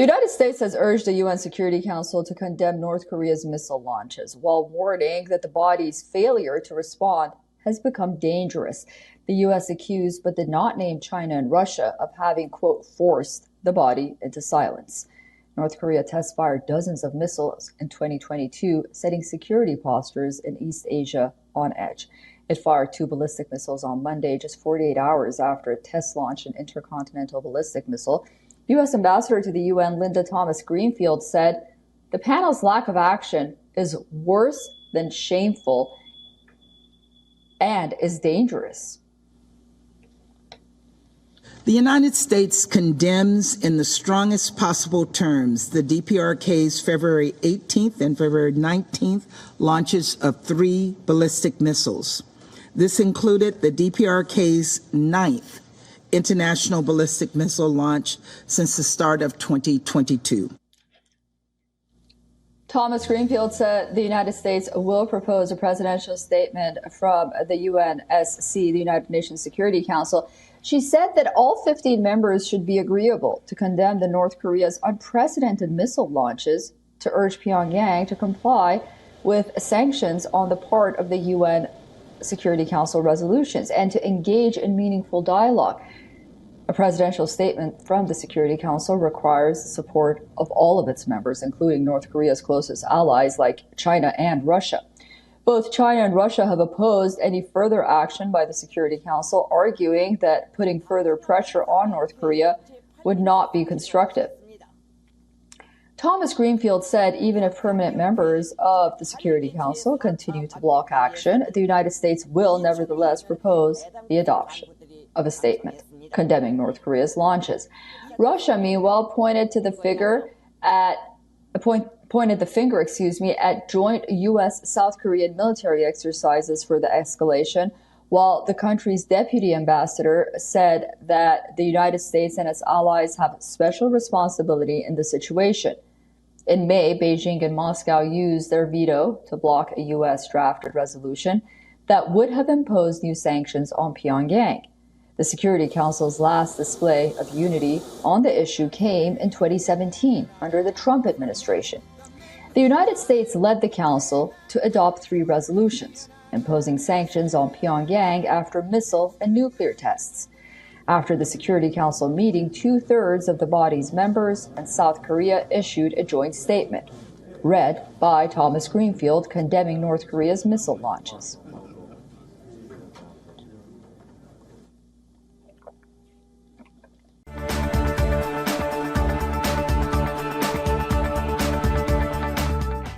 United States has urged the UN Security Council to condemn North Korea's missile launches, while warning that the body's failure to respond has become dangerous. The U.S. accused but did not name China and Russia of having, quote, forced the body into silence. North Korea test-fired dozens of missiles in 2022, setting security postures in East Asia on edge. It fired 2 ballistic missiles on Monday, just 48 hours after it test launched an intercontinental ballistic missile. U.S. Ambassador to the UN, Linda Thomas-Greenfield, said the panel's lack of action is worse than shameful and is dangerous. The United States condemns in the strongest possible terms the DPRK's February 18th and February 19th launches of 3 ballistic missiles. This included the DPRK's 9th international ballistic missile launch since the start of 2022. Thomas Greenfield said the United States will propose a presidential statement from the UNSC, the United Nations Security Council. She said that all 15 members should be agreeable to condemn the North Korea's unprecedented missile launches, to urge Pyongyang to comply with sanctions on the part of the UN Security Council resolutions, and to engage in meaningful dialogue. A presidential statement from the Security Council requires the support of all of its members, including North Korea's closest allies like China and Russia. Both China and Russia have opposed any further action by the Security Council, arguing that putting further pressure on North Korea would not be constructive. Thomas Greenfield said even if permanent members of the Security Council continue to block action, the United States will nevertheless propose the adoption of a statement condemning North Korea's launches. Russia, meanwhile, pointed the finger at joint U.S.-South Korean military exercises for the escalation, while the country's deputy ambassador said that the United States and its allies have special responsibility in the situation. In May, Beijing and Moscow used their veto to block a U.S.-drafted resolution that would have imposed new sanctions on Pyongyang. The Security Council's last display of unity on the issue came in 2017 under the Trump administration. The United States led the Council to adopt 3 resolutions, imposing sanctions on Pyongyang after missile and nuclear tests. After the Security Council meeting, 2/3 of the body's members and South Korea issued a joint statement, read by Thomas Greenfield, condemning North Korea's missile launches.